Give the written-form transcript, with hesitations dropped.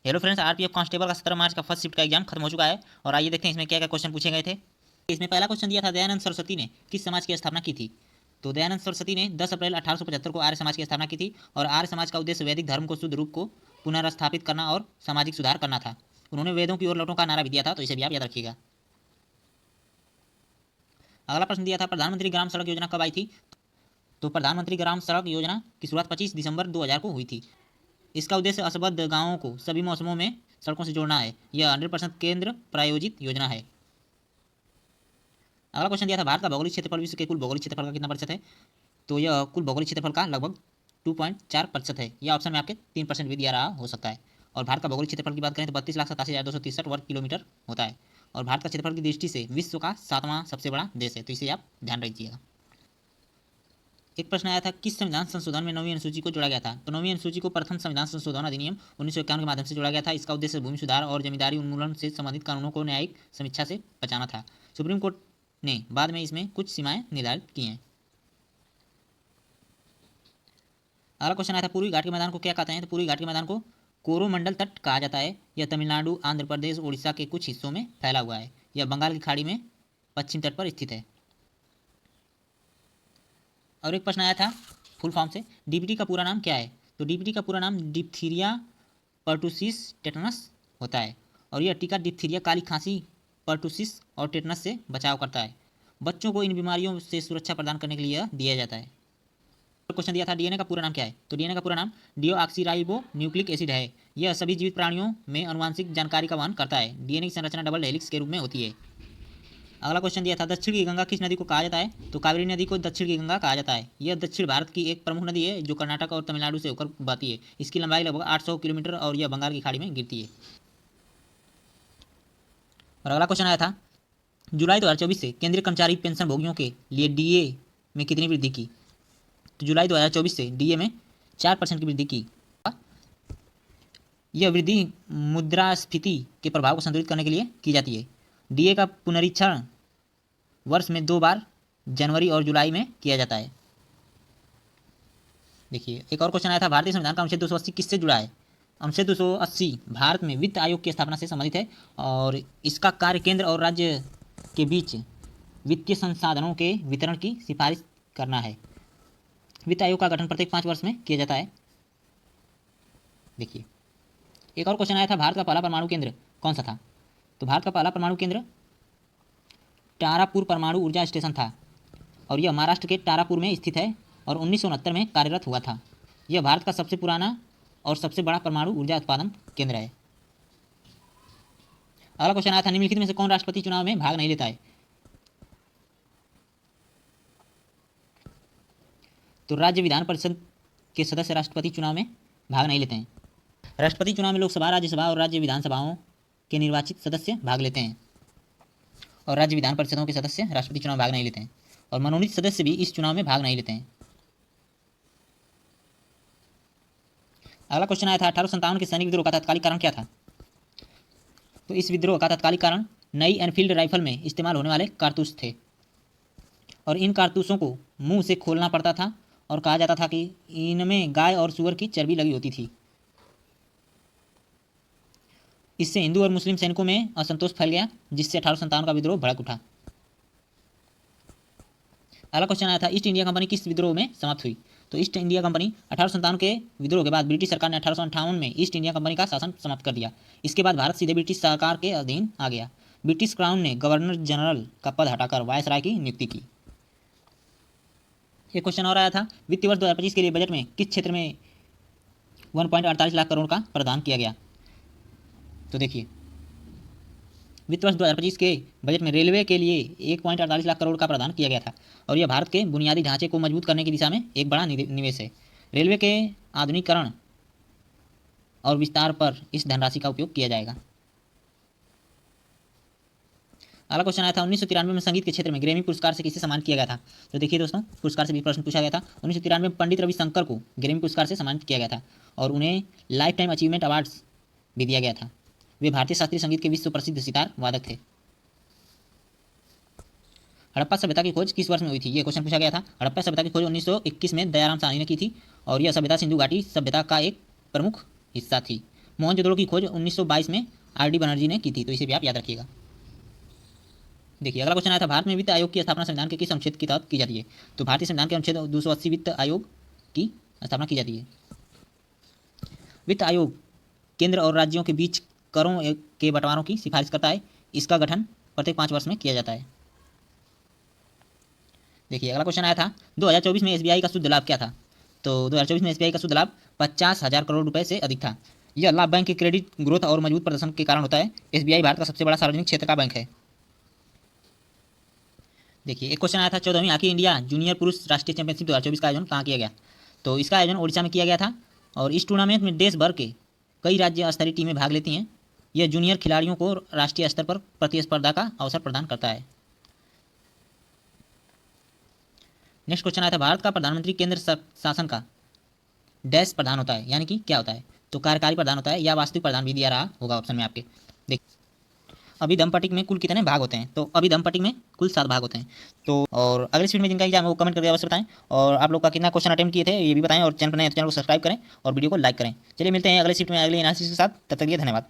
Hello friends, RPF constable का 17 मार्च का first shift का एग्जाम खत्म हो चुका है। और आइए देखते हैं इसमें क्या क्या क्वेश्चन पूछे गए थे। इसमें पहला क्वेश्चन दिया था, दयानंद सरस्वती ने किस समाज की स्थापना की थी। तो दयानंद सरस्वती ने 10 अप्रैल 1875 को आर्य समाज की स्थापना की थी। और आर्य समाज का उद्देश्य वैदिक धर्म को शुद्ध रूप को पुनर्स्थापित करना और सामाजिक सुधार करना था। उन्होंने वेदों की ओर लौटों का नारा भी दिया था, तो इसे भी आप याद रखिएगा। अगला प्रश्न दिया था, प्रधानमंत्री ग्राम सड़क योजना कब आई थी। तो प्रधानमंत्री ग्राम सड़क योजना की शुरुआत 25 दिसंबर 2000 को हुई थी। इसका उद्देश्य असंबद्ध गांवों को सभी मौसमों में सड़कों से जोड़ना है। यह 100% केंद्र प्रायोजित योजना है। अगला क्वेश्चन दिया था, भारत का भौगोलिक क्षेत्रफल विश्व के कुल भौगोलिक क्षेत्रफल का कितना प्रतिशत है। तो यह कुल भौगोलिक क्षेत्रफल का लगभग 2.4% है। यह ऑप्शन में आपके 3% भी दिया रहा हो सकता है। और भारत का भौगोलिक क्षेत्रफल की बात करें तो 32,87,263 वर्ग किलोमीटर होता है। और भारत का क्षेत्रफल की दृष्टि से विश्व का 7वां सबसे बड़ा देश है, तो इसे आप ध्यान रखिएगा। एक प्रश्न आया था, किस संविधान संशोधन में 9वीं अनुसूची को जोड़ा गया था। तो 9वीं अनुसूची को प्रथम संविधान संशोधन अधिनियम 1951 के माध्यम से जोड़ा गया था। इसका उद्देश्य भूमि सुधार और जमींदारी उन्मूलन से संबंधित कानूनों को न्यायिक समीक्षा से बचाना था। सुप्रीम कोर्ट ने बाद में इसमें कुछ सीमाएं निर्धारित की हैं। अगला क्वेश्चन आया था, पूर्वी घाट के मैदान को क्या कहते हैं। तो पूर्वी घाट के मैदान को कोरोमंडल तट कहा जाता है। यह तमिलनाडु, आंध्र प्रदेश, उड़ीसा के कुछ हिस्सों में फैला हुआ है। यह बंगाल की खाड़ी में पश्चिम तट पर स्थित है। और एक प्रश्न आया था फुल फॉर्म से, डीपीटी का पूरा नाम क्या है। तो डीपीटी का पूरा नाम डिप्थीरिया पर्टुसिस टेटनस होता है। और यह टीका डिप्थीरिया, काली खांसी, पर्टुसिस और टेटनस से बचाव करता है। बच्चों को इन बीमारियों से सुरक्षा प्रदान करने के लिए दिया जाता है। क्वेश्चन दिया था, डीएनए का पूरा नाम क्या है। तो डीएनए का पूरा नाम डिओक्सीराइबो न्यूक्लिक एसिड है। यह सभी जीवित प्राणियों में आनुवंशिक जानकारी का वहन करता है। डीएनए की संरचना डबल हेलिक्स के रूप में होती है। अगला क्वेश्चन दिया था, दक्षिण की गंगा किस नदी को कहा जाता है। तो कावेरी नदी को दक्षिण की गंगा कहा जाता है। यह दक्षिण भारत की एक प्रमुख नदी है जो कर्नाटक और तमिलनाडु से होकर बहती है। इसकी लंबाई लगभग 800 किलोमीटर और यह बंगाल की खाड़ी में गिरती है। और अगला क्वेश्चन आया था, जुलाई 2024 से केंद्रीय कर्मचारी पेंशन भोगियों के लिए डीए में कितनी वृद्धि की। तो जुलाई 2024 से डीए में 4% की वृद्धि की। यह वृद्धि मुद्रास्फीति के प्रभाव को संतुलित करने के लिए की जाती है। डीए का पुनरीक्षण वर्ष में 2 बार जनवरी और जुलाई में किया जाता है। देखिए, एक और क्वेश्चन आया था, भारतीय संविधान का अनुच्छेद 280 किससे जुड़ा है। अनुच्छेद 280 भारत में वित्त आयोग की स्थापना से संबंधित है। और इसका कार्य केंद्र और राज्य के बीच वित्तीय संसाधनों के वितरण की सिफारिश करना है। वित्त आयोग का गठन प्रत्येक 5 वर्ष में किया जाता है। देखिए, एक और क्वेश्चन आया था, भारत का पहला परमाणु केंद्र कौन सा था। तो भारत का पहला परमाणु केंद्र तारापुर परमाणु ऊर्जा स्टेशन था। और यह महाराष्ट्र के तारापुर में स्थित है और 1969 में कार्यरत हुआ था। यह भारत का सबसे पुराना और सबसे बड़ा परमाणु ऊर्जा उत्पादन केंद्र है। अगला क्वेश्चन आया था, निम्नलिखित में से कौन राष्ट्रपति चुनाव में भाग नहीं लेता है। तो राज्य विधान परिषद के सदस्य राष्ट्रपति चुनाव में भाग नहीं लेते हैं। राष्ट्रपति चुनाव में लोकसभा, राज्यसभा और राज्य विधानसभाओं के निर्वाचित सदस्य भाग लेते हैं। और राज्य विधान परिषदों के सदस्य राष्ट्रपति चुनाव में भाग नहीं लेते हैं। और मनोनीत सदस्य भी इस चुनाव में भाग नहीं लेते हैं। अगला क्वेश्चन आया था, 1857 के सैनिक विद्रोह का तत्कालिक कारण क्या था। तो इस विद्रोह का तत्कालिक कारण नई एनफील्ड राइफल में इस्तेमाल होने वाले कारतूस थे। और इन कारतूसों को मुंह से खोलना पड़ता था और कहा जाता था कि इनमें गाय और सूअर की चर्बी लगी होती थी। इससे हिंदू और मुस्लिम सैनिकों में असंतोष फैल गया, जिससे 1857 का विद्रोह भड़क उठा। अगला क्वेश्चन आया था, ईस्ट इंडिया कंपनी किस विद्रोह में समाप्त हुई। तो ईस्ट इंडिया कंपनी 1857 के विद्रोह के बाद ब्रिटिश सरकार ने 1858 में ईस्ट इंडिया कंपनी का शासन समाप्त कर दिया। इसके बाद भारत सीधे ब्रिटिश सरकार के अधीन आ गया। ब्रिटिश क्राउन ने गवर्नर जनरल का पद हटाकर वायसराय की नियुक्ति की। एक क्वेश्चन और आया था, वित्तीय वर्ष 2025 के लिए बजट में किस क्षेत्र में 1.48 लाख करोड़ का प्रावधान किया गया। तो देखिए, वित्त वर्ष 2025 के बजट में रेलवे के लिए 1.48 लाख करोड़ का प्रावधान किया गया था। और यह भारत के बुनियादी ढांचे को मजबूत करने की दिशा में एक बड़ा निवेश है। रेलवे के आधुनिकीकरण और विस्तार पर इस धनराशि का उपयोग किया जाएगा। अगला क्वेश्चन आया था, 1993 में संगीत के क्षेत्र में ग्रैमी पुरस्कार से किसे सम्मानित किया गया था। तो देखिए दोस्तों, पुरस्कार से भी प्रश्न पूछा गया था। 1993 में पंडित रविशंकर को ग्रैमी पुरस्कार से सम्मानित किया गया था। और उन्हें लाइफ टाइम अचीवमेंट अवार्ड्स भी दिया गया था। वे भारतीय शास्त्रीय संगीत के विश्व प्रसिद्ध सितार वादक थे। हड़प्पा सभ्यता की खोज किस वर्ष में हुई थी, ये क्वेश्चन पूछा गया था। हड़प्पा सभ्यता की खोज 1921 में दयाराम साहनी ने की थी। और यह सभ्यता सिंधु घाटी सभ्यता का एक प्रमुख हिस्सा थी। मोहनजोदड़ो की खोज 1922 में आर.डी. बनर्जी ने की थी, तो इसे भी आप याद रखिएगा। देखिए अगला क्वेश्चन आया था, भारत में वित्त आयोग की स्थापना संविधान के किस अनुच्छेद के तहत की जाती है? तो भारतीय संविधान के अनुच्छेद 280 वित्त आयोग की स्थापना की जाती है। वित्त आयोग केंद्र और राज्यों के बीच करों के बंटवारों की सिफारिश करता है। इसका गठन प्रत्येक 5 वर्ष में किया जाता है। देखिए अगला क्वेश्चन आया था, 2024 में एसबीआई का शुद्ध लाभ क्या था? तो 2024 में एसबीआई का शुद्ध लाभ 50,000 करोड़ रुपए से अधिक था। यह लाभ बैंक के क्रेडिट ग्रोथ और मजबूत प्रदर्शन के कारण होता है। एसबीआई भारत का सबसे बड़ा सार्वजनिक क्षेत्र का बैंक है। देखिए एक क्वेश्चन आया था, 14वीं हॉकी इंडिया जूनियर पुरुष राष्ट्रीय चैंपियनशिप 2024 का आयोजन कहाँ किया गया? तो इसका आयोजन ओडिशा में किया गया था और इस टूर्नामेंट में देश भर के कई राज्य स्तरीय टीमें भाग लेती हैं। यह जूनियर खिलाड़ियों को राष्ट्रीय स्तर पर प्रतिस्पर्धा का अवसर प्रदान करता है। नेक्स्ट क्वेश्चन आया था, भारत का प्रधानमंत्री केंद्र शासन का डैश प्रधान होता है, यानी कि क्या होता है? तो कार्यकारी प्रधान होता है या वास्तविक प्रधान भी दिया रहा होगा ऑप्शन में आपके। देख अभिधम में कुल कितने भाग होते हैं? तो अभिधम में कुल 7 भाग होते हैं। तो और अगले स्पीड में जिनका एग्जाम है वो कमेंट करके अवश्य बताएं और आप लोग का कितना क्वेश्चन अटेम्प्ट किए थे ये भी बताएं और चैनल पर नए तो चैनल को सब्सक्राइब करें और वीडियो को लाइक करें। चलिए मिलते हैं अगले स्पीड में अगले एनालिसिस के साथ, तब तक के लिए धन्यवाद।